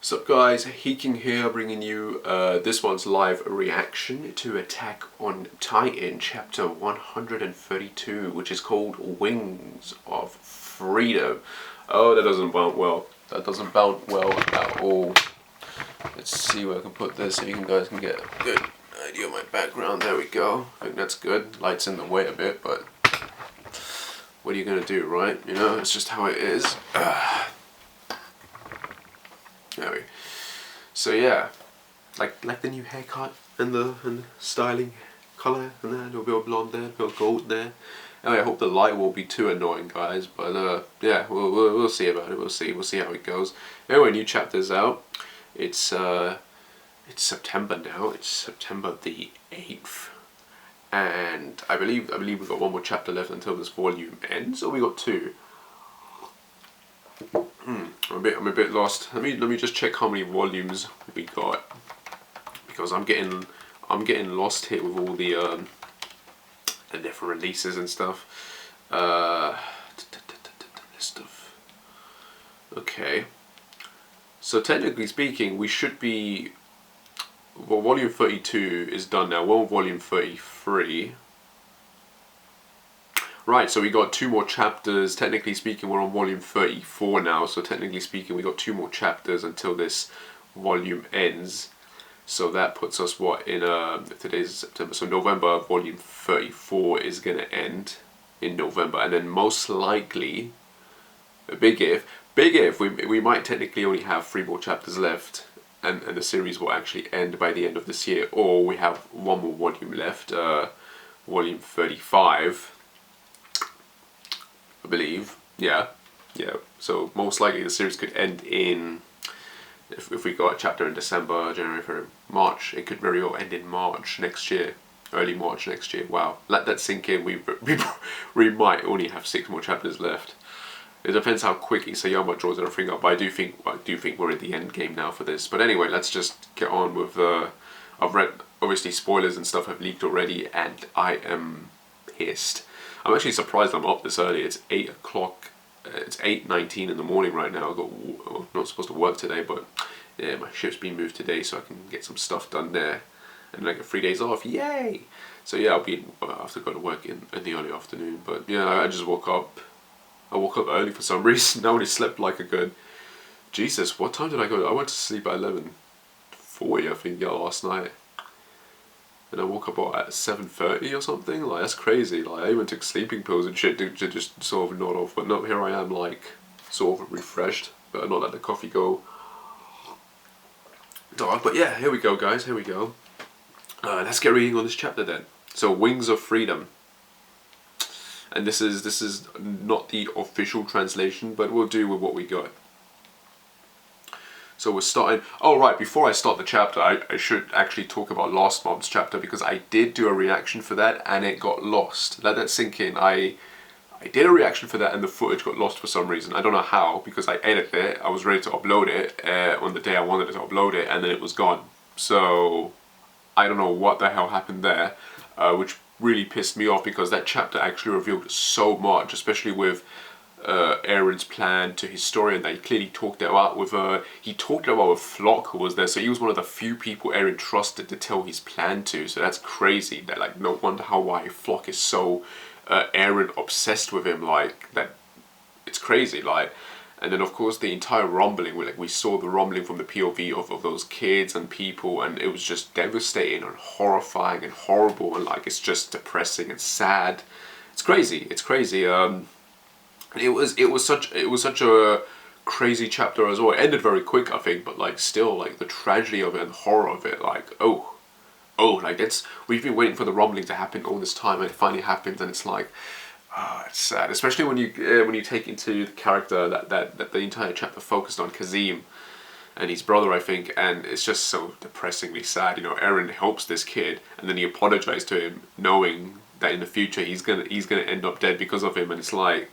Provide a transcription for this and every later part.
What's up guys, Heeking here, bringing you this one's live reaction to Attack on Titan chapter 132, which is called Wings of Freedom. Oh, that doesn't bound well. That doesn't bound well at all. Let's see where I can put this so you guys can get a good idea of my background. There we go. I think that's good. Light's in the way a bit, but what are you going to do, right? You know, it's just how it is. Anyway, so yeah, like the new haircut and the styling color and that, a little bit of blonde there, a bit of gold there. Anyway, I hope the light won't be too annoying, guys. But yeah, we'll see about it. We'll see how it goes. Anyway, new chapter's out. It's September now. It's September the 8th, and I believe we've got one more chapter left until this volume ends, or we got two. I'm a bit lost. Let me just check how many volumes we got, because I'm getting lost here with all the different releases and stuff. List of. Okay. So technically speaking, we should be. Well, volume 32 is done now. We're on volume 33. Right, so we got two more chapters. Technically speaking, we're on volume 34 now. So technically speaking, we got two more chapters until this volume ends. So that puts us what in if today's September. So November, volume 34 is gonna end in November, and then most likely, a big if, we might technically only have 3 more chapters left, and the series will actually end by the end of this year, or we have one more volume left, volume 35. I believe, yeah. So most likely the series could end in, if we got a chapter in December, January, February, March, it could very well end in March next year, early March next year. Wow, let that sink in. We might only have 6 more chapters left. It depends how quick Isayama draws everything up. But I do think we're at the end game now for this. But anyway, let's just get on with. I've read, obviously spoilers and stuff have leaked already, and I am pissed. I'm actually surprised I'm up this early. It's 8 o'clock. It's 8:19 in the morning right now. I'm not supposed to work today, but yeah, my shift's been moved today, so I can get some stuff done there, and I get 3 days off. Yay! So yeah, I have to go to work in the early afternoon. But yeah, I just woke up. I woke up early for some reason. I only slept like a good. Jesus, what time did I go? I went to sleep at 11:40, I think, yeah, last night. And I woke up at 7:30 or something. Like, that's crazy. Like, I even took sleeping pills and shit to just sort of nod off. But no, here I am, like, sort of refreshed. But not let the coffee go dark. But yeah, here we go, guys. Here we go. Let's get reading on this chapter then. So, Wings of Freedom. And this is not the official translation, but we'll do with what we got. So we're starting. Oh right, before I start the chapter, I should actually talk about last month's chapter, because I did do a reaction for that and it got lost. Let that sink in. I did a reaction for that and the footage got lost for some reason. I don't know how, because I edited it. I was ready to upload it on the day I wanted to upload it, and then it was gone. So I don't know what the hell happened there, which really pissed me off, because that chapter actually revealed so much, especially with Eren's plan to Historian that he clearly talked about with he talked about with Floch, who was there. So he was one of the few people Eren trusted to tell his plan to. So that's crazy. That, like, no wonder why Floch is so Eren obsessed with him, like that. It's crazy, like. And then of course the entire rumbling, we saw the rumbling from the POV of those kids and people, and it was just devastating and horrifying and horrible, and like it's just depressing and sad. It's crazy. It's crazy. It was such a crazy chapter as well. It ended very quick, I think, but like still, like the tragedy of it and horror of it, like oh, like we've been waiting for the rumbling to happen all this time, and it finally happened, and it's like, it's sad, especially when you take into the character that the entire chapter focused on, Kazim and his brother, I think, and it's just so depressingly sad. You know, Eren helps this kid, and then he apologized to him, knowing that in the future he's gonna end up dead because of him, and it's like,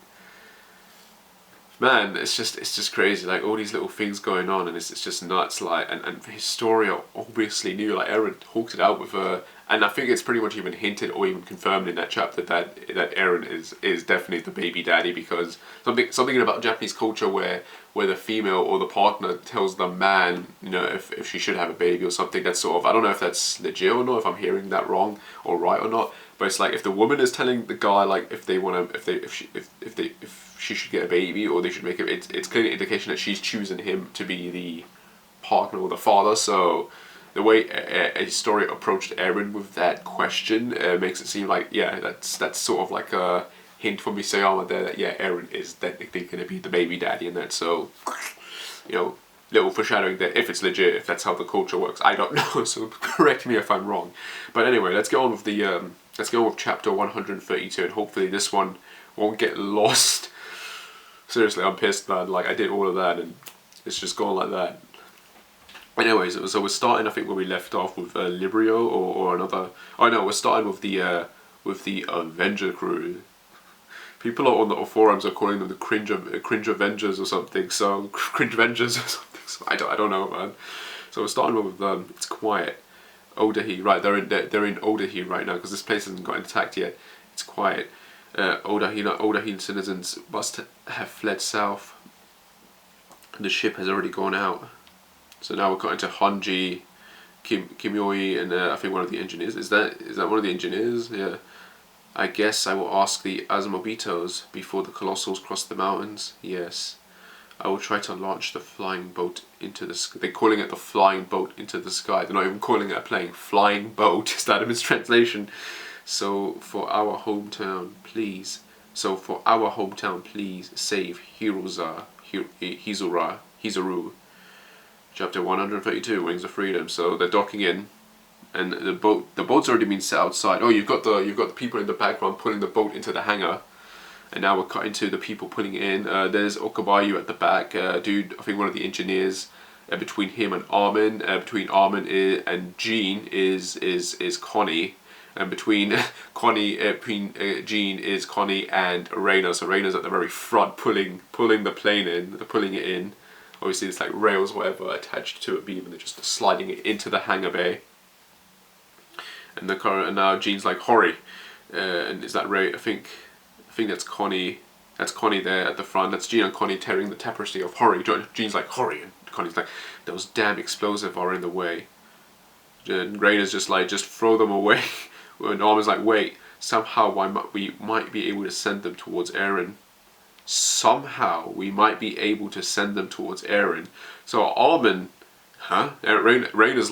man, it's just crazy, like all these little things going on, and it's just nuts, like, and Historia obviously knew, like Eren talked it out with her And I think it's pretty much even hinted or even confirmed in that chapter that Eren is definitely the baby daddy, because something about Japanese culture where the female or the partner tells the man, you know, if she should have a baby or something. That's sort of, I don't know if that's legit or not, if I'm hearing that wrong or right or not. But it's like if the woman is telling the guy like if she should get a baby or they should make it, it's clearly an indication that she's choosing him to be the partner or the father. So the way a story approached Eren with that question makes it seem like, yeah, that's sort of like a hint from Isayama there that, yeah, Eren is technically going to be the baby daddy in that. So, you know, little foreshadowing that if it's legit, if that's how the culture works, I don't know. So correct me if I'm wrong. But anyway, let's go on with the let's go on with chapter 132, and hopefully this one won't get lost. Seriously, I'm pissed, man. Like, I did all of that and it's just gone like that. Anyways, so we're starting, I think, where we left off with Librio or another. Oh no, we're starting with the Avenger crew. People on the forums are calling them the cringe Avengers or something. So cringe Avengers or something. So I don't know, man. So we're starting with it's quiet. Odahi, right? They're in Odahi right now because this place hasn't got attacked yet. It's quiet. Odahi citizens must have fled south. The ship has already gone out. So now we're cutting to Hanji, Kimyoi, and I think one of the engineers. Is that one of the engineers? Yeah. I guess I will ask the Azumobitos before the Colossals cross the mountains. Yes. I will try to launch the flying boat into the sky. They're calling it the flying boat into the sky. They're not even calling it a plane. Flying boat. Is that a mistranslation? So for our hometown, please. Save Hizuru. Chapter 132, Wings of Freedom. So they're docking in, and the boat's already been set outside. Oh, you've got the people in the background pulling the boat into the hangar, and now we're cutting to the people pulling it in. There's Okabayu at the back, dude. I think one of the engineers. Between him and Armin, between Armin and Jean is Connie, and between Jean is Connie and Reina. So Reina's at the very front, pulling the plane in, pulling it in. Obviously, it's like rails, whatever, attached to a beam, and they're just sliding it into the hangar bay. And now Jean's like, hurry, and is that Ray? I think that's Connie. That's Connie there at the front. That's Jean and Connie tearing the tapestry of hurry. Jean's like, hurry, and Connie's like, those damn explosives are in the way. And Raina's just like, just throw them away. And Armin's like, wait, somehow we might be able to send them towards Eren. Somehow we might be able to send them towards Eren. So Armin, huh? Raina's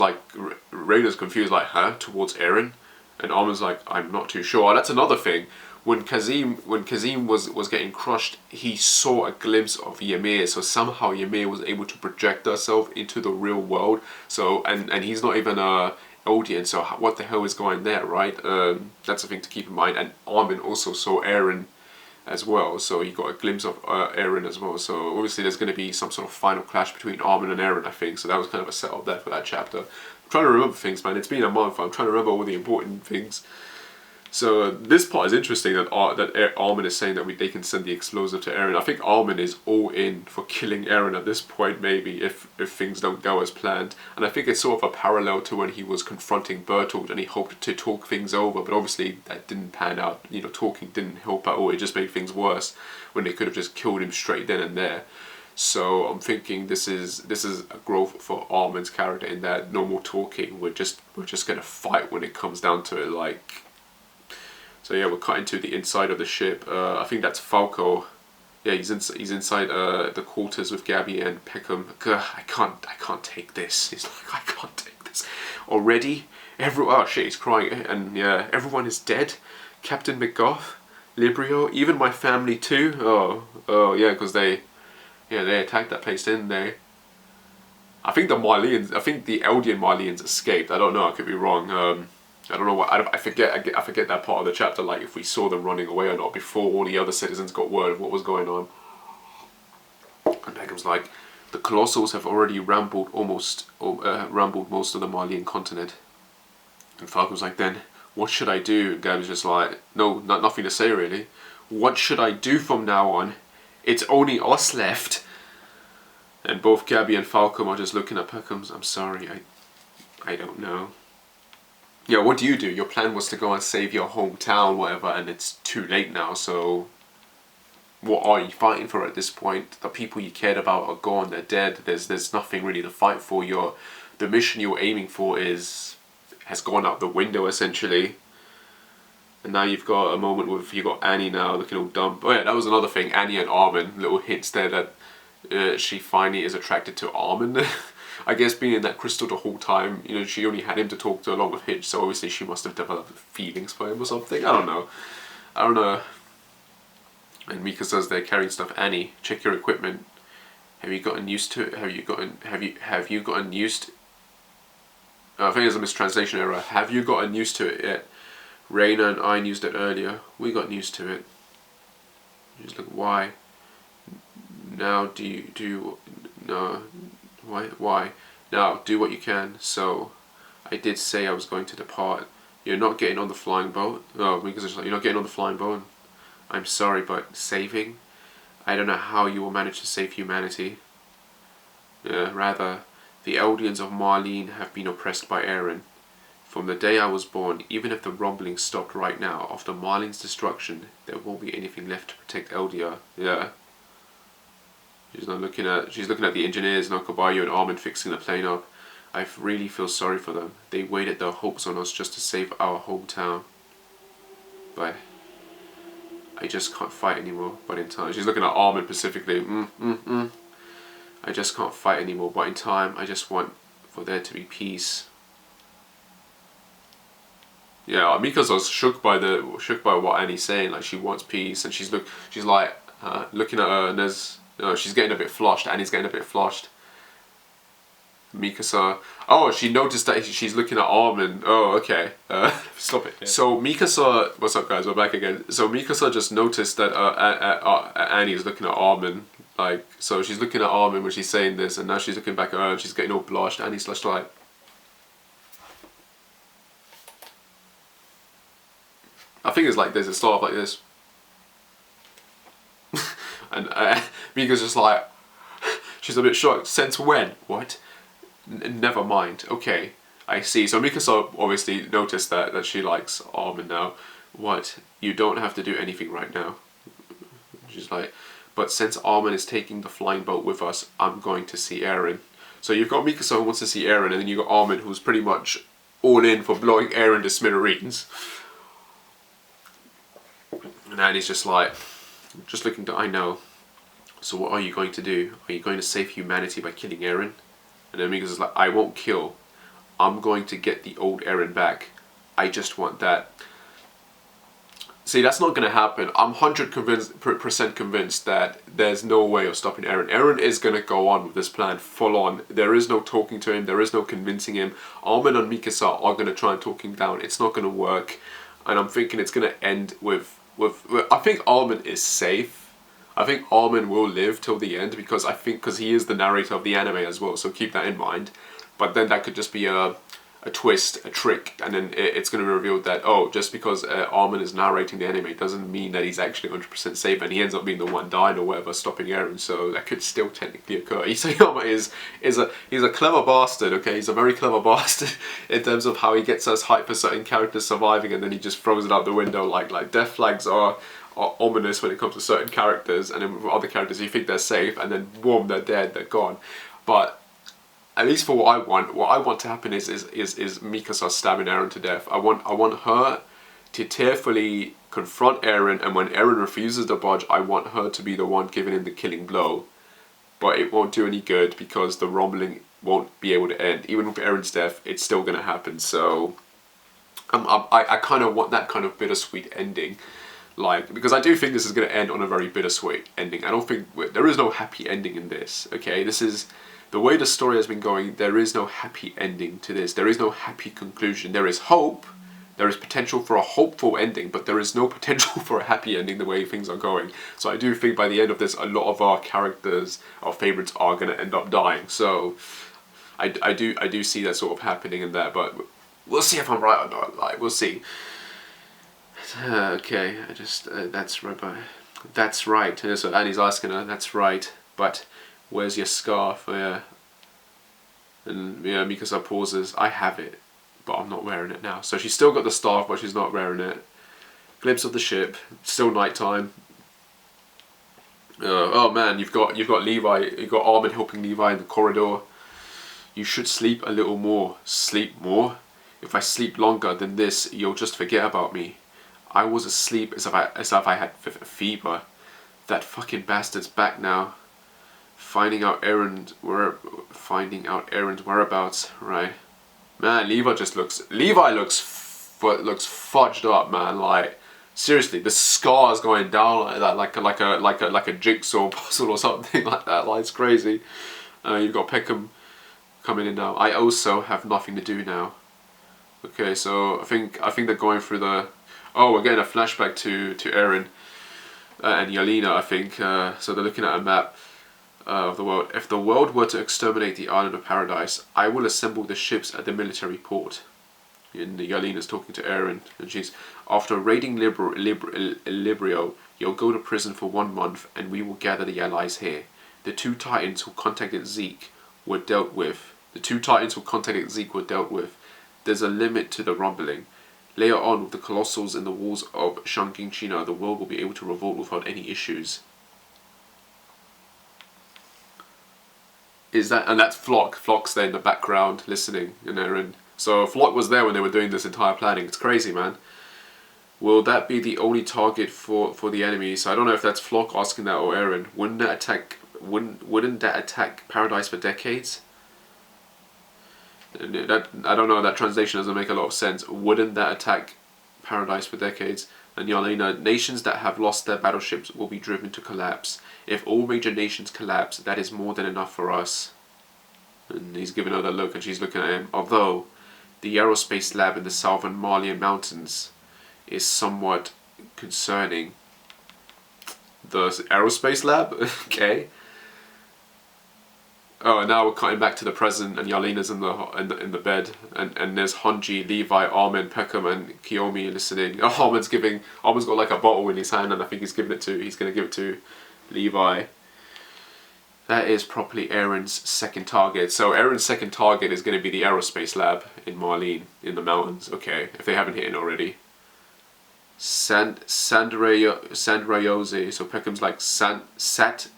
confused, like, huh? Towards Eren? And Armin's like, I'm not too sure. That's another thing. When Kazim was getting crushed, he saw a glimpse of Ymir. So somehow Ymir was able to project herself into the real world. So and he's not even a audience. So what the hell is going there, right? That's a thing to keep in mind. And Armin also saw Eren as well, so he got a glimpse of Eren as well. So obviously there's going to be some sort of final clash between Armin and Eren, I think. So that was kind of a setup there for that chapter. I'm trying to remember things, man. It's been a month. I'm trying to remember all the important things. So this part is interesting that Armin is saying that they can send the explosive to Eren. I think Armin is all in for killing Eren at this point, maybe, if things don't go as planned. And I think it's sort of a parallel to when he was confronting Bertolt and he hoped to talk things over, but obviously that didn't pan out. You know, talking didn't help at all. It just made things worse when they could have just killed him straight then and there. So I'm thinking this is a growth for Armin's character in that no more talking. We're just gonna fight when it comes down to it, like. So yeah, we're cutting to the inside of the ship. I think that's Falco. Yeah, he's inside the quarters with Gabby and Peckham. I can't take this. He's like, I can't take this already. Oh shit, he's crying. And yeah, everyone is dead. Captain McGough, Librio, even my family too. Oh yeah, because they attacked that place, didn't they? I think the Eldian Marleans escaped. I don't know. I could be wrong. I don't know what, I forget that part of the chapter, like if we saw them running away or not before all the other citizens got word of what was going on. And Beckham's like, the Colossals have already rambled most of the Malian continent. And Falcon's like, then what should I do? And Gabby's just like, no, nothing to say really. What should I do from now on? It's only us left. And both Gabby and Falcom are just looking at Peckham. I'm sorry, I don't know. yeah, what do? Your plan was to go and save your hometown, whatever, and it's too late now, so what are you fighting for at this point? The people you cared about are gone, they're dead, there's nothing really to fight for. The mission you were aiming for has gone out the window, essentially. And now you've got a moment with, you got Annie now looking all dumb. Oh yeah, that was another thing, Annie and Armin, little hints there that she finally is attracted to Armin. I guess being in that crystal the whole time, you know, she only had him to talk to along with Hitch, so obviously she must have developed feelings for him or something. I don't know. And Mika says they're carrying stuff. Annie, check your equipment. Have you gotten used to it? Have you gotten used? I think there's a mistranslation error. Have you gotten used to it yet? Raina and I used it earlier. We got used to it. Just look, why? Now no, why? Now do what you can. So, I did say I was going to depart. You're not getting on the flying boat. Oh, because it's like, you're not getting on the flying boat. I'm sorry, but saving? I don't know how you will manage to save humanity. Rather, the Eldians of Marlene have been oppressed by Eren. From the day I was born, even if the rumbling stopped right now, after Marlene's destruction, there won't be anything left to protect Eldia. Yeah. She's looking at the engineers, Nokobayo and Armin fixing the plane up. I really feel sorry for them. They waited their hopes on us just to save our hometown. But I just can't fight anymore. But in time, she's looking at Armin specifically. I just can't fight anymore. But in time, I just want for there to be peace. Yeah, Mika's shook by what Annie's saying. Like, she wants peace, and she's like looking at her, and there's, you know, she's getting a bit flushed. Annie's getting a bit flushed. Mikasa, oh, she noticed that she's looking at Armin. Oh, okay. Stop it. Yeah. So Mikasa, what's up, guys? We're back again. So Mikasa just noticed that Annie is looking at Armin. Like, so she's looking at Armin when she's saying this, and now she's looking back at her, and she's getting all blushed. Annie's just like. I think it's like this. It started off like this, and Mika's just like, she's a bit shocked. Since when? What? Never mind. Okay, I see. So Mikasa obviously noticed that she likes Armin now. What? You don't have to do anything right now. She's like, but since Armin is taking the flying boat with us, I'm going to see Eren. So you've got Mikasa who wants to see Eren, and then you've got Armin who's pretty much all in for blowing Eren to smithereens. And Annie's just like, just looking to, I know. So what are you going to do? Are you going to save humanity by killing Eren? And then Mikasa's like, I won't kill. I'm going to get the old Eren back. I just want that. See, that's not going to happen. I'm 100% convinced that there's no way of stopping Eren. Eren is going to go on with this plan full on. There is no talking to him. There is no convincing him. Armin and Mikasa are going to try and talk him down. It's not going to work. And I'm thinking it's going to end with I think Armin is safe. I think Armin will live till the end because he is the narrator of the anime as well, so keep that in mind. But then that could just be a twist, a trick, and then it's going to be revealed that, oh, just because Armin is narrating the anime doesn't mean that he's actually 100% safe, and he ends up being the one dying or whatever, stopping Eren, so that could still technically occur. Isayama he's a clever bastard, okay? He's a very clever bastard in terms of how he gets us hyped for certain characters surviving, and then he just throws it out the window. Like death flags are ominous when it comes to certain characters, and then with other characters you think they're safe, and then boom, they're dead, they're gone. But at least for what I want to happen is Mikasa stabbing Eren to death. I want her to tearfully confront Eren, and when Eren refuses to budge, I want her to be the one giving him the killing blow. But it won't do any good because the rumbling won't be able to end. Even with Eren's death, it's still going to happen. So I kind of want that kind of bittersweet ending. Like, because I do think this is going to end on a very bittersweet ending. I don't think there is no happy ending in this. Okay, this is the way the story has been going. There is no happy ending to this. There is no happy conclusion. There is hope. There is potential for a hopeful ending, but there is no potential for a happy ending the way things are going. So I do think by the end of this, a lot of our characters, our favourites, are going to end up dying. So I do see that sort of happening in there, but we'll see if I'm right or not. Like, we'll see. Okay, that's right. That's right. So Annie's asking her, that's right, but where's your scarf? Yeah. And yeah, Mikasa pauses. I have it. but I'm not wearing it now. So she's still got the staff, but she's not wearing it. Glimpse of the ship. Still nighttime. Oh man, you've got Levi. You've got Armin helping Levi in the corridor. You should sleep a little more. Sleep more? If I sleep longer than this, you'll just forget about me. I was asleep as if I had fever. That fucking bastard's back now. Finding out Eren's whereabouts. Right. Man, Levi looks fudged up, man. Like, seriously, the scars going down like that, like a jigsaw puzzle or something like that. Like, it's crazy. You've got Peckham coming in now. I also have nothing to do now. Okay, so I think they're going through the. Oh, again a flashback to Eren and Yelena. I think so. They're looking at a map of the world. If the world were to exterminate the island of paradise, I will assemble the ships at the military port. And Yelena's talking to Eren, and she's, after raiding Librio, you'll go to prison for 1 month, and we will gather the allies here. The 2 Titans who contacted Zeke were dealt with. There's a limit to the rumbling. Later on, with the colossals in the walls of Shangjingchina, the world will be able to revolt without any issues. And that's Floch. Floch's there in the background listening, and Eren. So Floch was there when they were doing this entire planning. It's crazy, man. Will that be the only target for the enemy? So I don't know if that's Floch asking that or Eren. Wouldn't that attack Paradise for decades? I don't know. That translation doesn't make a lot of sense. Wouldn't that attack Paradise for decades? And Yelena, nations that have lost their battleships will be driven to collapse. If all major nations collapse, that is more than enough for us. And he's giving her that look, and she's looking at him. Although the aerospace lab in the southern Malian mountains is somewhat concerning. The aerospace lab? Okay. Oh, and now we're cutting back to the present, and Yelena's in the bed, and there's Hanji, Levi, Armin, Peckham, and Kiyomi listening. Oh, Armin's got like a bottle in his hand, and I think he's gonna give it to Levi. That is probably Eren's second target. So Eren's second target is going to be the aerospace lab in Marlene, in the mountains. Okay, if they haven't hit it already. Sandrayoze. So Peckham's like Satrayos.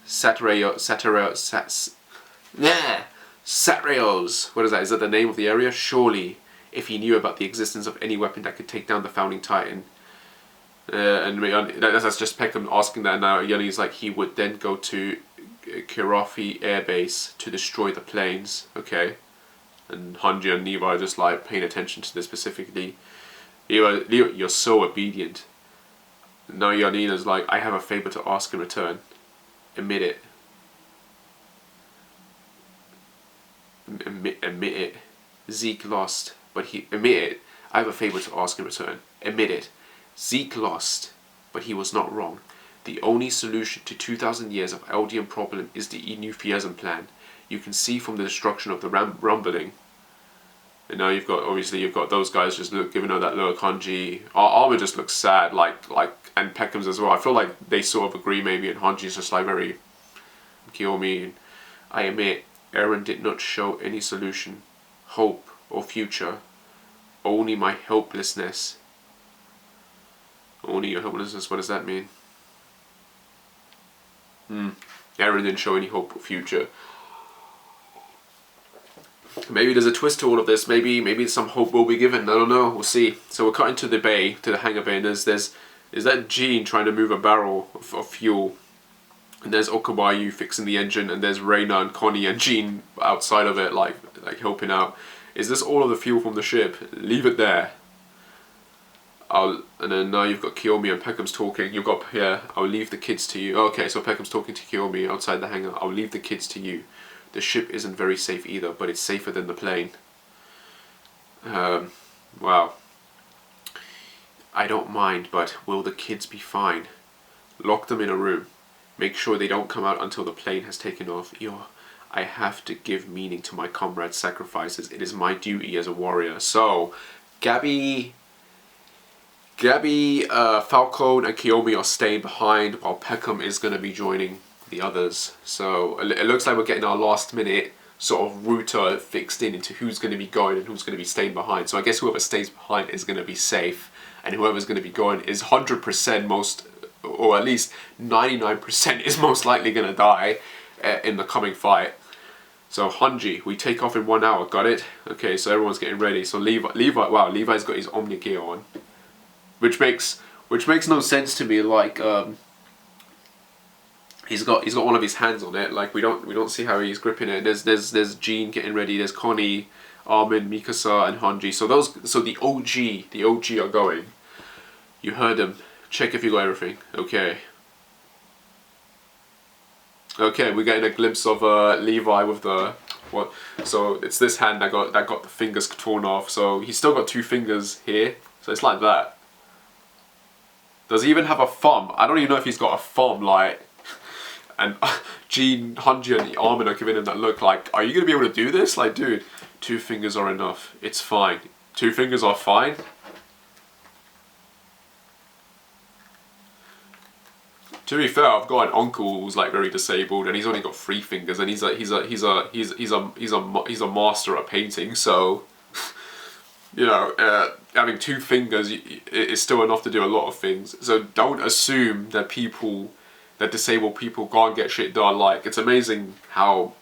What is that? Is that the name of the area? Surely, if he knew about the existence of any weapon that could take down the founding titan. And that's just Peckham asking that now. Yelena's like, he would then go to Kirafi Air Base to destroy the planes. Okay. And Hanji and Levi are just like paying attention to this specifically. You're so obedient. Now Yelena's like, I have a favor to ask in return. Admit it. Admit it. Zeke lost, but he admit it. I have a favor to ask in return. Admit it. Zeke lost, but he was not wrong. The only solution to 2,000 years of Eldian problem is the Enufism plan. You can see from the destruction of the rumbling. And now you've got those guys just giving her that look. Hanji, Armin just looks sad, and Peckham's as well. I feel like they sort of agree maybe, and Hanji's just like very Kiyomi. I admit, Eren did not show any solution, hope, or future. Only my helplessness. Only your helplessness. What does that mean? Eren didn't show any hope or future. Maybe there's a twist to all of this. Maybe some hope will be given. I don't know. We'll see. So we're cutting to the bay, to the hangar bay, and is that Jean trying to move a barrel of fuel, and there's Okawayu fixing the engine, and there's Reina and Connie and Jean outside of it, like helping out. Is this all of the fuel from the ship? Leave it there. And then now you've got Kiyomi and Peckham's talking. I'll leave the kids to you. Okay, so Peckham's talking to Kiyomi outside the hangar. I'll leave the kids to you. The ship isn't very safe either, but it's safer than the plane. Wow. I don't mind, but will the kids be fine? Lock them in a room. Make sure they don't come out until the plane has taken off. I have to give meaning to my comrades' sacrifices. It is my duty as a warrior. So, Gabby, Falcone and Kiyomi are staying behind, while Peckham is going to be joining the others. So it looks like we're getting our last minute sort of router fixed into who's going to be going and who's going to be staying behind. So I guess whoever stays behind is going to be safe, and whoever's going to be going is 100% most, or at least 99% is most likely going to die in the coming fight. So Hanji, we take off in 1 hour, got it? Okay, so everyone's getting ready. So wow, Levi's got his Omni gear on, which makes no sense to me. Like he's got one of his hands on it. Like we don't see how he's gripping it. There's Jean getting ready. There's Connie, Armin, Mikasa, and Hanji. So the OG are going. You heard them. Check if you got everything. Okay. Okay, we're getting a glimpse of Levi with the what? So it's this hand that got the fingers torn off. So he's still got 2 fingers here. So it's like that. Does he even have a thumb? I don't even know if he's got a thumb. Like, and Jean, Hanji, and Armin are giving him that look. Like, are you gonna be able to do this? Like, dude, 2 fingers are enough. It's fine. 2 fingers are fine. To be fair, I've got an uncle who's like very disabled, and he's only got 3 fingers, and he's a master at painting. So, you know, having 2 fingers is still enough to do a lot of things. So don't assume that disabled people can't get shit done. Like, it's amazing how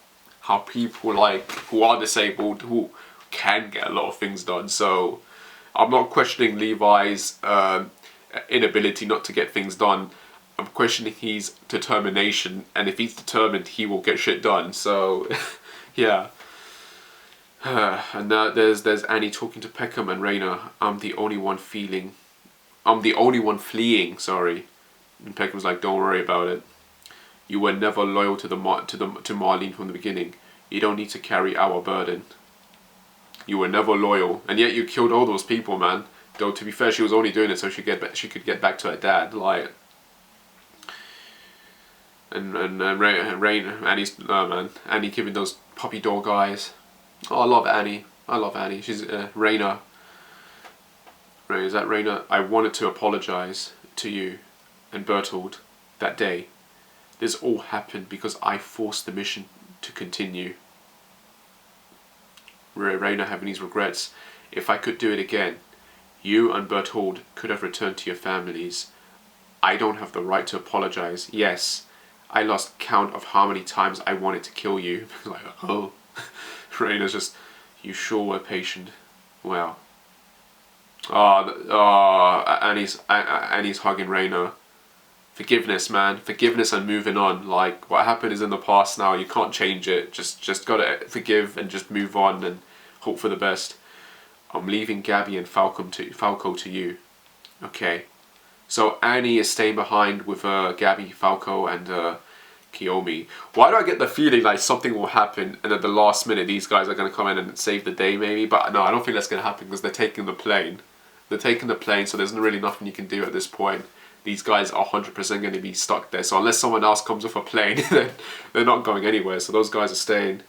people like who are disabled who can get a lot of things done. So I'm not questioning Levi's inability not to get things done. I'm questioning his determination, and if he's determined, he will get shit done. So, yeah. And there's Annie talking to Peckham and Raina. I'm the only one fleeing. Sorry. And Peckham's like, don't worry about it. You were never loyal to Marlene from the beginning. You don't need to carry our burden. You were never loyal, and yet you killed all those people, man. Though to be fair, she was only doing it so she could get back to her dad. Like. And Annie's, oh man, Annie giving those puppy dog eyes. Oh, I love Annie. She's Raina. Is that Raina? I wanted to apologize to you and Bertold that day. This all happened because I forced the mission to continue. Raina having these regrets. If I could do it again, you and Bertold could have returned to your families. I don't have the right to apologize. Yes. I lost count of how many times I wanted to kill you. Like, oh, Raina's just, you sure were patient. Wow. Annie's hugging Raina. Forgiveness, man. Forgiveness and moving on. Like, what happened is in the past now. You can't change it. Just gotta forgive and just move on and hope for the best. I'm leaving Gabby and Falco to you. Okay. So Annie is staying behind with Gabby, Falco, and Kiyomi. Why do I get the feeling like something will happen and at the last minute these guys are going to come in and save the day maybe? But no, I don't think that's going to happen because they're taking the plane. They're taking the plane, so there's really nothing you can do at this point. These guys are 100% going to be stuck there. So unless someone else comes with a plane, then they're not going anywhere. So those guys are staying.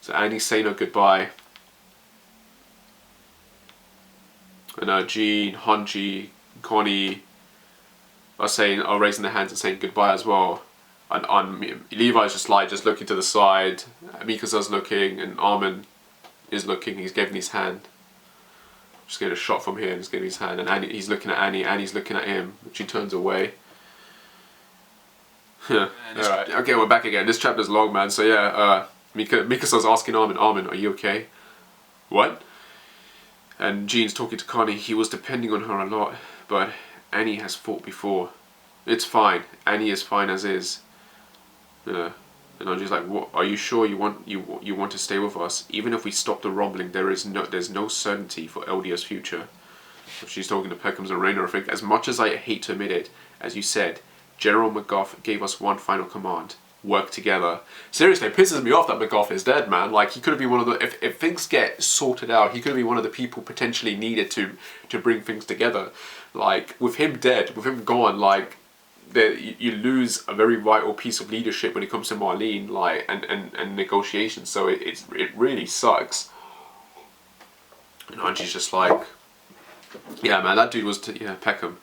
So Annie's saying her goodbye. And Jean, Hanji, Connie are raising their hands and saying goodbye as well. And Levi's just looking to the side. Mikasa's looking, and Armin is looking. He's giving his hand. Just getting a shot from here, and he's giving his hand. And he's looking at Annie. Annie's looking at him, but she turns away. All right. Okay, we're back again. This chapter's long, man. So yeah, Mikasa's asking Armin, are you okay? What? And Jean's talking to Connie. He was depending on her a lot, but Annie has fought before. It's fine. Annie is fine as is. And I'm just like, what? Are you sure you want to stay with us? Even if we stop the rumbling, there's no certainty for LDR's future. She's talking to Peckhams and Raina. I think, as much as I hate to admit it, as you said, General McGough gave us one final command: work together. Seriously, it pisses me off that McGough is dead, man. Like, he could have been one of the, if things get sorted out, he could have been one of the people potentially needed to bring things together. Like, with him dead, with him gone, like, you lose a very vital piece of leadership when it comes to Marlene, like, and negotiations. So it really sucks. And Hanji's just like, yeah, man, that dude was Peckham.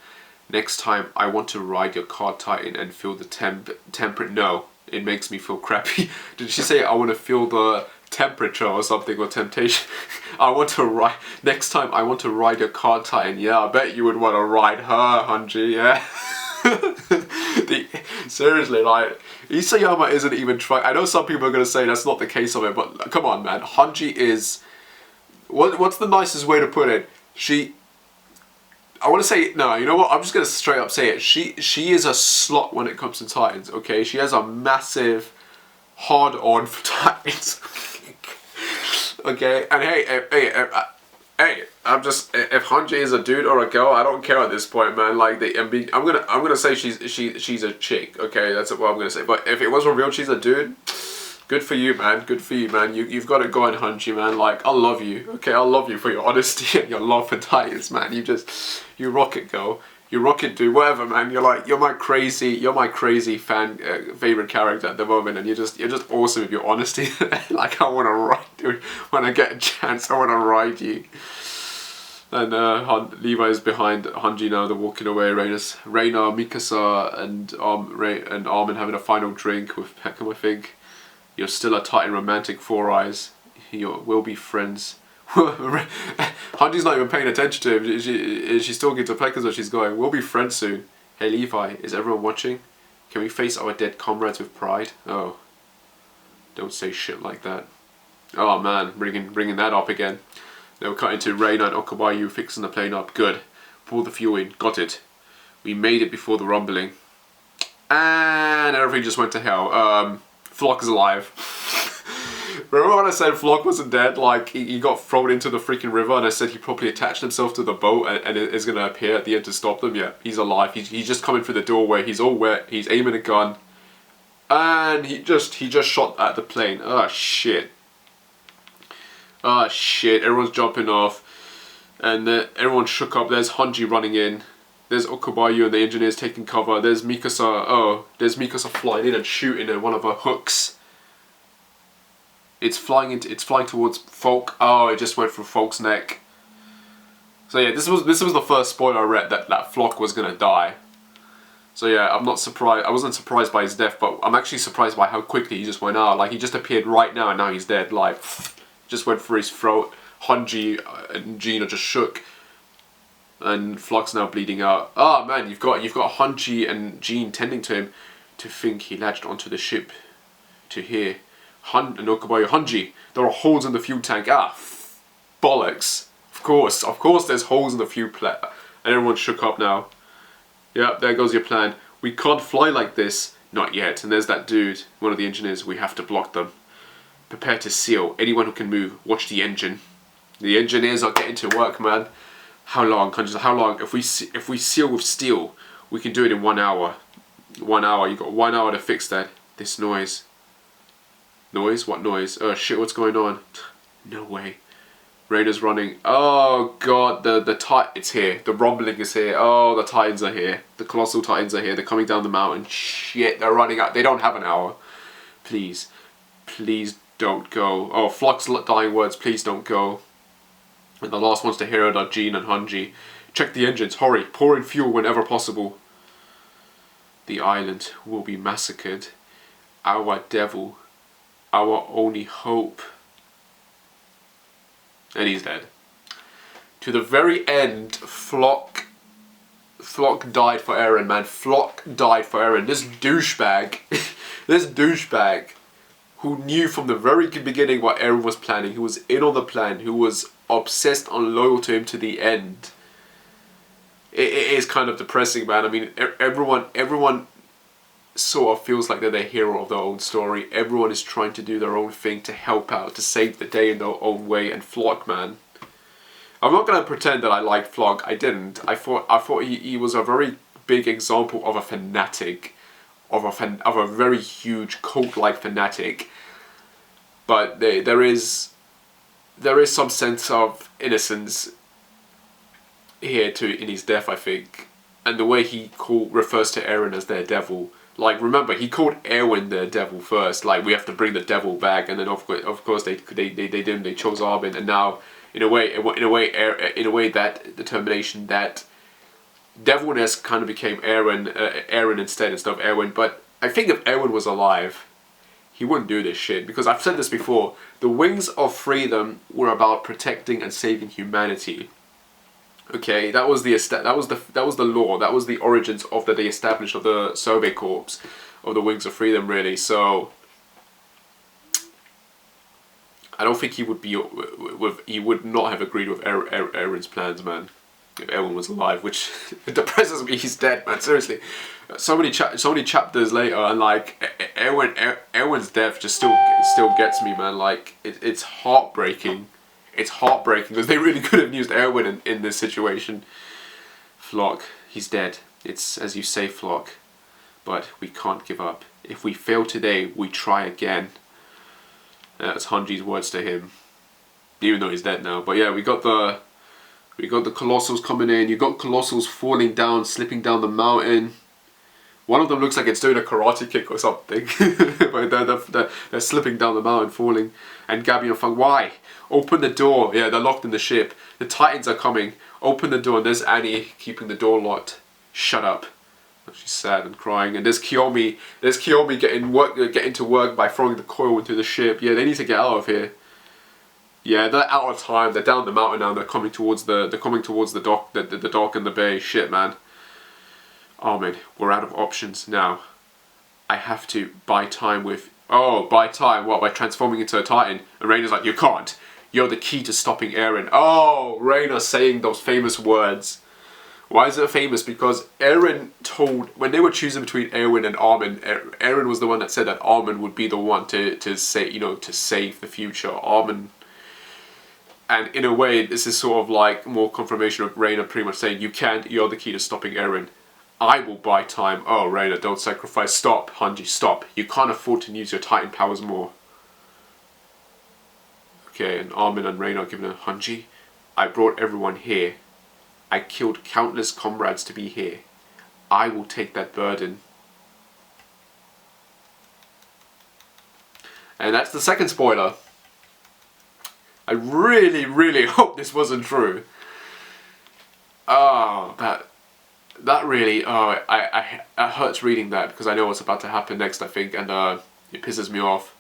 Next time, I want to ride your card titan and feel the temperate. No, it makes me feel crappy. Did she say I want to feel the temperature or something, or temptation. Next time I want to ride your car Titan. Yeah, I bet you would want to ride her, Hanji, yeah. Seriously, like, Isayama isn't even trying. I know some people are going to say that's not the case of it, but come on, man. Hanji is... What's the nicest way to put it? I want to say, no, you know what? I'm just going to straight up say it. She is a slut when it comes to Titans, okay? She has a massive hard-on for Titans. Okay? And hey, I'm just, if Hanji is a dude or a girl, I don't care at this point, man. Like, I'm gonna say she's a chick, okay? That's what I'm gonna say. But if it was revealed she's a dude, good for you, man. Good for you, man. You've got it going, Hanji, man. Like, I love you, okay? I love you for your honesty and your love for Titans, man. You rock it, girl. You rock it, dude. Whatever, man. You're my crazy fan, favorite character at the moment, and you're just awesome with your honesty. Like, I want to ride, dude. When I get a chance, I want to ride you. And Levi is behind Hanji now. They're walking away. Reina, Mikasa, and Armin having a final drink with Peckham, I think. You're still a Titan romantic, Four Eyes. We'll be friends. Hanji's not even paying attention to him. She's talking to Peckham, so she's going, we'll be friends soon. Hey Levi, is everyone watching? Can we face our dead comrades with pride? Oh. Don't say shit like that. Oh man, bringing that up again. They were cutting to Reina and Okawayu fixing the plane up. Good. Pour the fuel in. Got it. We made it before the rumbling. And everything just went to hell. Floch is alive. Remember when I said Floch wasn't dead? Like, he got thrown into the freaking river, and I said he probably attached himself to the boat and is going to appear at the end to stop them. Yeah, he's alive. He's just coming through the doorway. He's all wet. He's aiming a gun. And he just shot at the plane. Oh, shit. Oh, shit. Everyone's jumping off. And everyone's shook up. There's Hanji running in. There's Okawayu and the engineers taking cover. There's Mikasa. Oh, there's Mikasa flying in and shooting at one of her hooks. It's flying towards Floch. Oh, it just went through Floch's neck. So yeah, this was the first spoiler I read that Floch was gonna die. So yeah, I'm not surprised. I wasn't surprised by his death, but I'm actually surprised by how quickly he just went out. Like, he just appeared right now and now he's dead. Like, just went through his throat. Hanji and Jean are just shook, and Floch's now bleeding out. Oh man, you've got Hanji and Jean tending to him. To think he latched onto the ship. To hear. And Okawayu, Hanji, there are holes in the fuel tank. Ah, bollocks. Of course there's holes in the fuel tank. And everyone's shook up now. Yep, there goes your plan. We can't fly like this. Not yet. And there's that dude, one of the engineers. We have to block them. Prepare to seal. Anyone who can move, watch the engine. The engineers are getting to work, man. How long, Hanji? How long? If we seal with steel, we can do it in 1 hour. 1 hour. You got 1 hour to fix that. This noise. Noise? What noise? Oh shit, what's going on? No way. Reina's running. Oh god, it's here. The rumbling is here. Oh, the Titans are here. The colossal Titans are here. They're coming down the mountain. Shit, they're running out. They don't have an hour. Please. Please don't go. Oh, Floch's dying words. Please don't go. And the last ones to hear it are Jean and Hanji. Check the engines. Hurry. Pour in fuel whenever possible. The island will be massacred. Our devil. Our only hope. And he's dead. To the very end, Floch died for Eren, man. Floch died for Eren. This douchebag, who knew from the very beginning what Eren was planning, who was in on the plan, who was obsessed and loyal to him to the end. It is kind of depressing, man. I mean, everyone sort of feels like they're the hero of their own story. Everyone is trying to do their own thing to help out, to save the day in their own way. And Floch, man, I'm not gonna pretend that I liked Floch. I didn't. I thought he was a very big example of a fanatic, of a very huge cult-like fanatic. But there is some sense of innocence here too in his death, I think, and the way he refers to Eren as their devil. Like, remember, he called Erwin the devil first. Like, we have to bring the devil back, and then of course they didn't. They chose Armin, and now in a way that determination, that devilness kind of became Eren instead of Erwin. But I think if Erwin was alive, he wouldn't do this shit, because I've said this before. The Wings of Freedom were about protecting and saving humanity. Okay, that was the law. That was the origins of the established of the Survey Corps, of the Wings of Freedom, really. So I don't think he would be he would not have agreed with Eren's plans, man. If Eren was alive, which depresses me. He's dead, man. Seriously, so many chapters later, and like Eren's death just still gets me, man. Like it's heartbreaking. It's heartbreaking because they really could have used Eren in this situation. Floch, he's dead. It's as you say, Floch, but we can't give up. If we fail today, we try again. That's Hanji's words to him, even though he's dead now. But yeah, we got the Colossals coming in. You got Colossals falling down, slipping down the mountain. One of them looks like it's doing a karate kick or something. But they're slipping down the mountain, falling. And Gabby and Fang, why? Open the door. Yeah, they're locked in the ship. The Titans are coming. Open the door. And there's Annie keeping the door locked. Shut up. She's sad and crying. And there's Kiyomi. Getting to work by throwing the coil into the ship. Yeah, they need to get out of here. Yeah, they're out of time. They're down the mountain now. They're coming towards the dock, the dock and the bay. Shit, man. Armin, we're out of options now. I have to buy time with... Oh, buy time. What, by transforming into a Titan? And Reyna's like, you can't. You're the key to stopping Eren. Oh, Reyna saying those famous words. Why is it famous? Because Eren told... When they were choosing between Eren and Armin, Eren was the one that said that Armin would be the one to say, to save the future. Armin... And in a way, this is sort of like more confirmation of Reyna pretty much saying, you can't, you're the key to stopping Eren. I will buy time. Oh, Reyna, don't sacrifice. Stop, Hanji, stop. You can't afford to use your Titan powers more. Okay, and Armin and Reyna are giving a Hanji. I brought everyone here. I killed countless comrades to be here. I will take that burden. And that's the second spoiler. I really, really hope this wasn't true. Oh, that really, it hurts reading that because I know what's about to happen next, I think, and it pisses me off.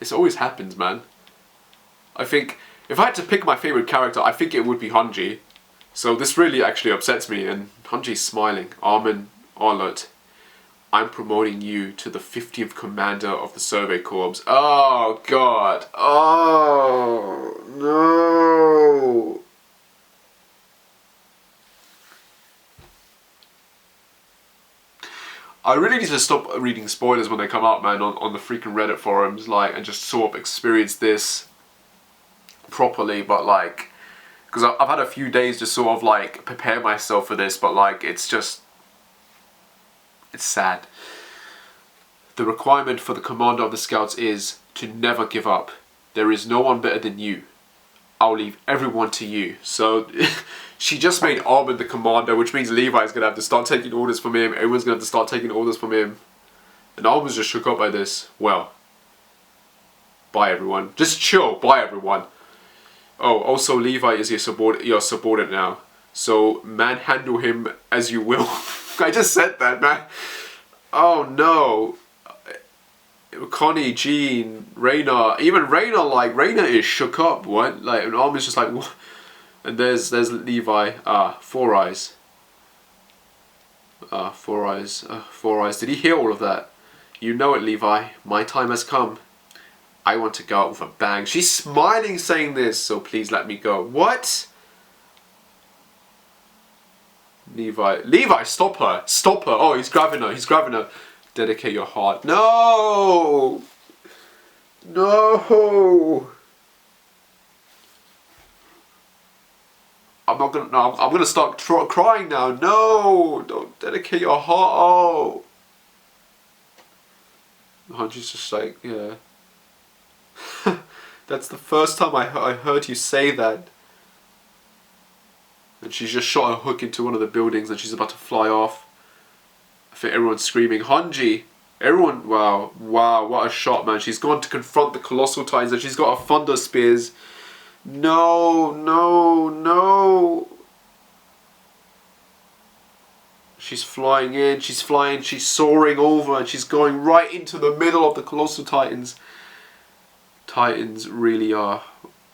This always happens, man. I think, if I had to pick my favourite character, I think it would be Hanji. So this really actually upsets me, and Hanji's smiling. Armin, Arlott, I'm promoting you to the 50th Commander of the Survey Corps. Oh, God. Oh, no. I really need to stop reading spoilers when they come out, man, on the freaking Reddit forums, like, and just sort of experience this properly, but, like, because I've had a few days to sort of, like, prepare myself for this, but, like, it's just, it's sad. The requirement for the commander of the scouts is to never give up. There is no one better than you. I'll leave everyone to you. So she just made Armin the commander, which means Levi's going to have to start taking orders from him. Everyone's going to have to start taking orders from him. And Armin's just shook up by this. Well, bye everyone. Just chill. Bye everyone. Oh, also Levi is your subordinate now. So manhandle him as you will. I just said that, man. Oh no. Connie, Jean, Reyna, even Reyna, like, Reyna is shook up, what? Like, and Armin's just like, what? And there's Levi, Four Eyes. Four Eyes. Did he hear all of that? You know it, Levi. My time has come. I want to go out with a bang. She's smiling saying this, so please let me go. What? Levi, stop her. Stop her. Oh, he's grabbing her. Dedicate your heart. No! No! I'm not gonna, no, I'm gonna start crying now. No! Don't dedicate your heart. Oh! Hanji's just like, yeah. That's the first time I heard you say that. And she's just shot a hook into one of the buildings and she's about to fly off. I think everyone's screaming, Hanji! Everyone, wow, what a shot, man. She's gone to confront the Colossal Titans and she's got her Thunder Spears. No. She's flying in, she's flying, she's soaring over, and she's going right into the middle of the Colossal Titans. Titans really are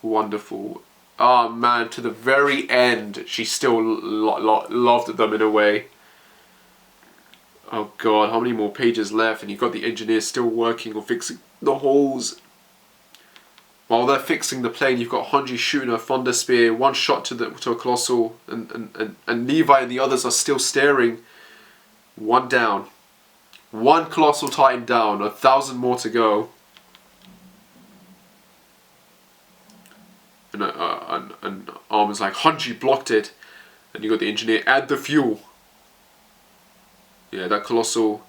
wonderful. Oh man, to the very end, she still loved them in a way. Oh god, how many more pages left? And you've got the engineers still working on fixing the holes. While they're fixing the plane, you've got Hanji shooting a thunder spear, one shot to a Colossal, and Levi and the others are still staring. One down. One Colossal Titan down, 1,000 more to go. And Armin's like, Hanji blocked it. And you got the engineer, add the fuel. Yeah, that Colossal,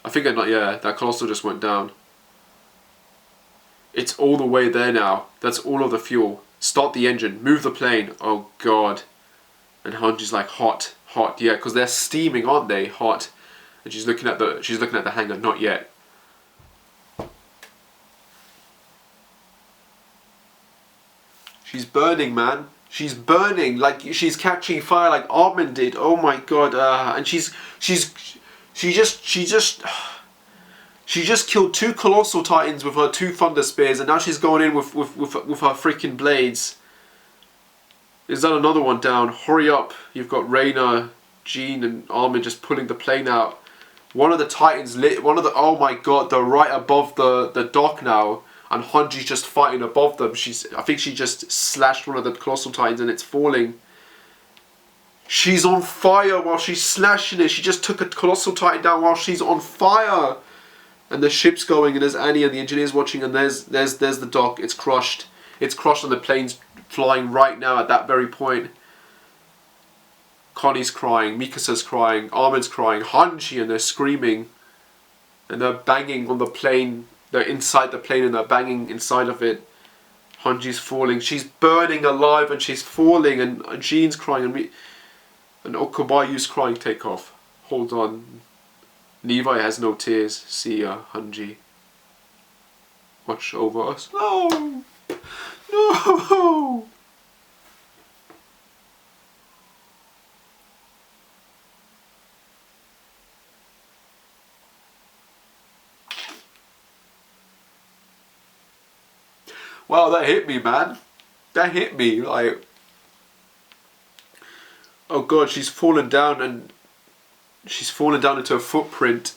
that Colossal just went down. It's all the way there now. That's all of the fuel. Start the engine. Move the plane. Oh god. And Hanji's like, hot. Yeah, because they're steaming, aren't they? Hot. And she's looking at the hangar. Not yet. She's burning, man. She's burning. Like she's catching fire, like Armin did. Oh my god. And she just killed 2 Colossal Titans with her 2 Thunder Spears, and now she's going in with her freaking blades. Is that another one down? Hurry up. You've got Reina, Jean, and Armin just pulling the plane out. One of the Titans oh my god, they're right above the dock now, and Hanji's just fighting above them. I think she just slashed one of the Colossal Titans and it's falling. She's on fire while she's slashing it. She just took a Colossal Titan down while she's on fire. And the ship's going, and there's Annie and the engineers watching, and there's the dock. It's crushed. It's crushed, and the plane's flying right now at that very point. Connie's crying, Mikasa's crying, Armin's crying, Hanji, and they're screaming. And they're banging on the plane. They're inside the plane and they're banging inside of it. Hanji's falling. She's burning alive and she's falling, and Jean's crying, and Okabayu's crying, take off. Hold on. Levi has no tears. See ya, Hanji. Watch over us. No! No! Wow, that hit me, man. That hit me, like... Oh god, she's fallen down, and... she's fallen down into a footprint.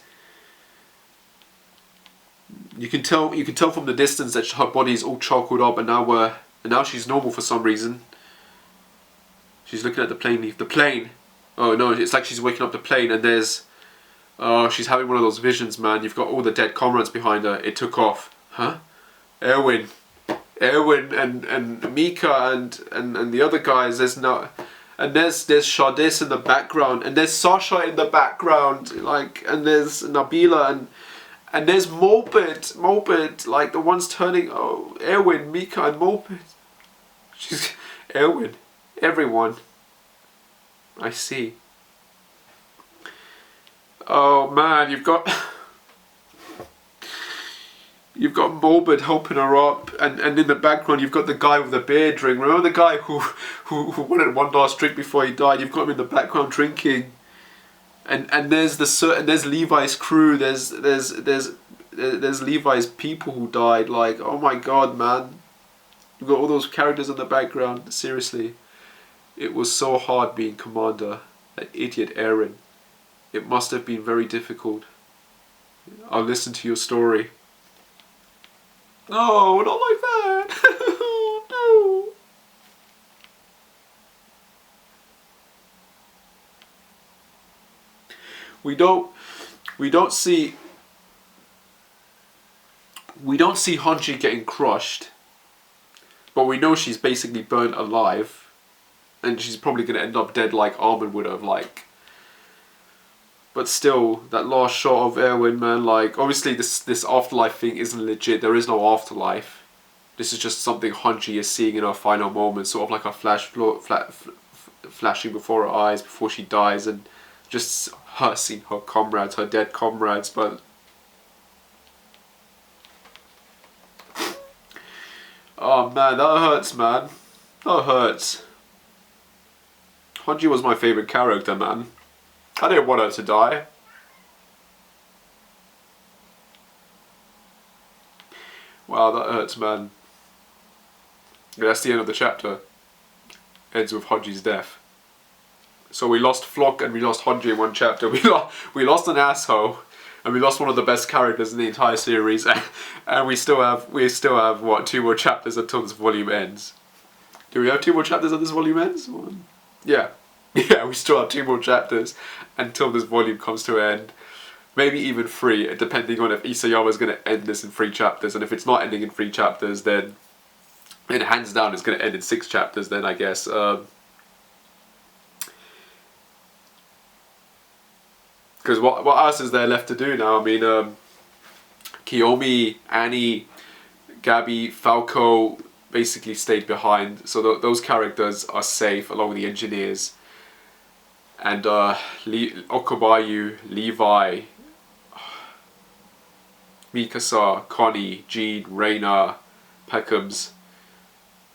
You can tell from the distance that her body's all charcoaled up, and now she's normal for some reason. She's looking at the plane leave. The plane! Oh no, it's like she's waking up the plane, and there's... Oh, she's having one of those visions, man. You've got all the dead comrades behind her. It took off. Huh? Erwin and Mika and the other guys. There's no... And there's Shardis in the background, and there's Sasha in the background, like, and there's Nabila, and there's Moped, like the ones turning. Oh, Erwin, Mika, and Moped. She's Erwin, everyone. I see. Oh man, you've got Moped helping her up, and in the background you've got the guy with the beer ring. Remember the guy who wanted one last drink before he died? You've got him in the background drinking, and there's Levi's crew. There's Levi's people who died. Like, oh my god, man, you've got all those characters in the background. Seriously, it was so hard being commander. That idiot Eren. It must have been very difficult. I'll listen to your story. No, not like that. No. We don't see Hanji getting crushed, but we know she's basically burnt alive, and she's probably gonna end up dead like Armin would have, like. But still, that last shot of Erwin, man, like, obviously this afterlife thing isn't legit. There is no afterlife. This is just something Hanji is seeing in her final moments, sort of like a flashing before her eyes before she dies, and just her seeing her comrades, her dead comrades. But oh man, that hurts, man. That hurts. Hanji was my favourite character, man. I didn't want her to die. Wow, that hurts, man. Yeah, that's the end of the chapter. Ends with Hanji's death. So we lost Floch and we lost Hanji in one chapter. We lost an asshole, and we lost one of the best characters in the entire series. And we still have what, 2 more chapters until this volume ends. Do we have 2 more chapters until this volume ends? Yeah. Yeah, we still have 2 more chapters until this volume comes to an end. Maybe even 3, depending on if Isayama is going to end this in 3 chapters. And if it's not ending in 3 chapters, then hands down it's going to end in 6 chapters then, I guess. Because what else is there left to do now? I mean, Kiyomi, Annie, Gabby, Falco basically stayed behind. So those characters are safe along with the engineers. And Okabayu, Levi, Mikasa, Connie, Jean, Reina, Peckhams,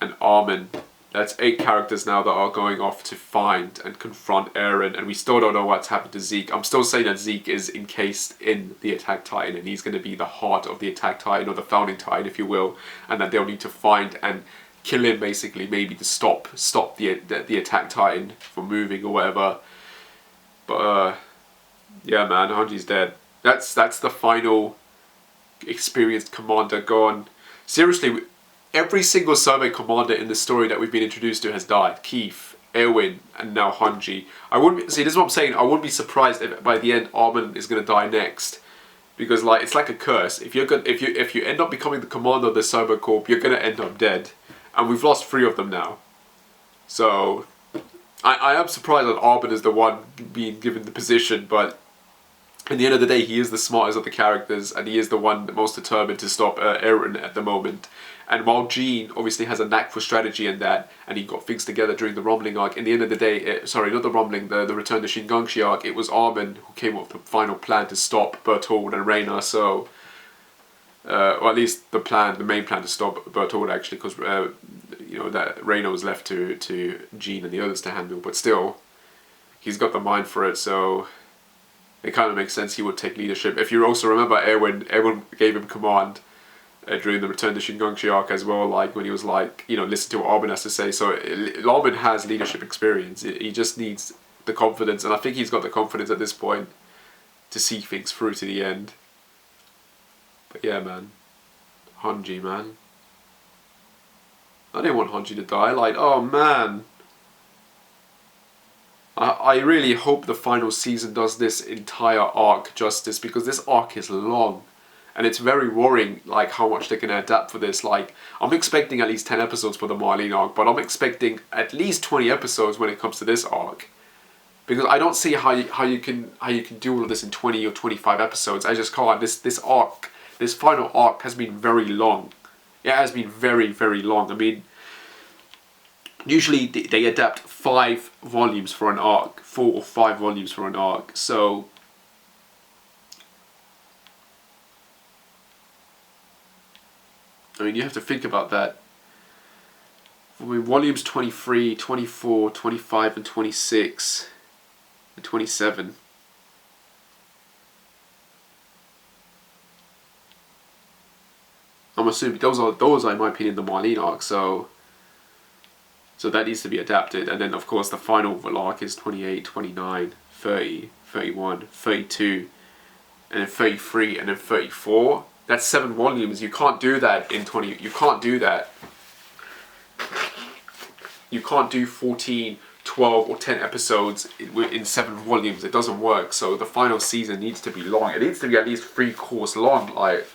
and Armin. That's 8 characters now that are going off to find and confront Eren, and we still don't know what's happened to Zeke. I'm still saying that Zeke is encased in the Attack Titan, and he's going to be the heart of the Attack Titan, or the Founding Titan, if you will, and that they'll need to find and kill him, basically, maybe to stop the Attack Titan from moving or whatever. But yeah, man, Hanji's dead. That's the final experienced commander gone. Seriously, every single Sobe commander in the story that we've been introduced to has died. Keith, Erwin, and now Hanji. I wouldn't see. This is what I'm saying. I wouldn't be surprised if by the end Armin is gonna die next, because like it's like a curse. If you end up becoming the commander of the Sobe Corps, you're gonna end up dead, and we've lost 3 of them now. So I am surprised that Armin is the one being given the position, but at the end of the day, he is the smartest of the characters, and he is the one most determined to stop Eren at the moment. And while Jean obviously has a knack for strategy and that, and he got things together during the Rumbling arc, in the end of the day, sorry, not the Rumbling, the Return to Shinganshi arc, it was Armin who came up with the final plan to stop Bertold and Reina, so... or at least the main plan to stop Bertold, actually, because, you know, that Reina was left to Jean and the others to handle, but still, he's got the mind for it, so... It kind of makes sense he would take leadership. If you also remember, Erwin gave him command during the Return to Shinganshi arc as well, like when he was like, you know, listen to what Armin has to say. So Armin has leadership experience. He just needs the confidence, and I think he's got the confidence at this point to see things through to the end. But yeah, man. Hanji, man. I didn't want Hanji to die. Like, oh man. I really hope the final season does this entire arc justice, because this arc is long. And it's very worrying, like, how much they're going to adapt for this. Like, I'm expecting at least 10 episodes for the Marlene arc, but I'm expecting at least 20 episodes when it comes to this arc. Because I don't see how you can do all of this in 20 or 25 episodes. I just can't. This final arc has been very long. It has been very, very long. I mean, usually they adapt 5 volumes for an arc, 4 or 5 volumes for an arc. So I mean, you have to think about that. I mean, volumes 23, 24, 25, and 26, and 27. I'm assuming those are in my opinion the Marlene arc, so that needs to be adapted. And then of course the final arc is 28, 29, 30, 31, 32, and then 33, and then 34. That's 7 volumes. You can't do that in 20. You can't do that. You can't do 14, 12, or 10 episodes in 7 volumes. It doesn't work. So the final season needs to be long. It needs to be at least 3 course long. Like,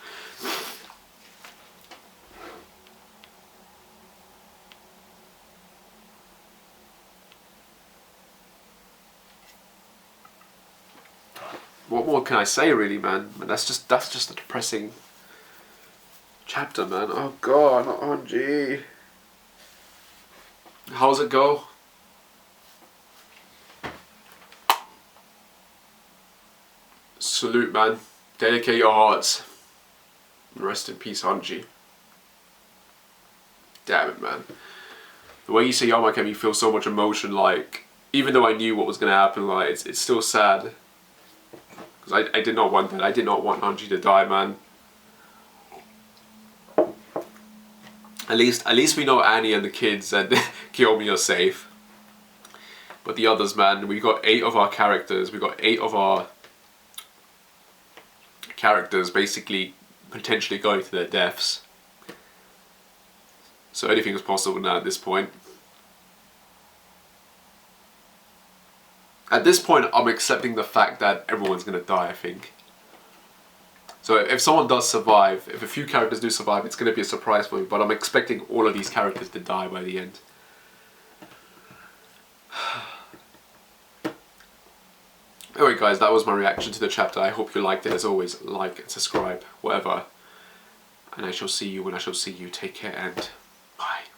what more can I say, really, man? That's just a depressing chapter, man. Oh god, not Hanji. How's it go? Salute, man. Dedicate your hearts. Rest in peace, Hanji. Damn it, man. The way Isayama can me feel so much emotion, like, even though I knew what was going to happen, like, it's still sad. Because I did not want that. I did not want Hanji to die, man. At least we know Annie and the kids and Kiyomi are safe. But the others, man, we got 8 of our characters. We got 8 of our characters basically potentially going to their deaths. So anything is possible now at this point. At this point, I'm accepting the fact that everyone's going to die, I think. So if someone does survive, if a few characters do survive, it's going to be a surprise for me. But I'm expecting all of these characters to die by the end. Anyway guys, that was my reaction to the chapter. I hope you liked it. As always, like and subscribe, whatever. And I shall see you when I shall see you. Take care and bye.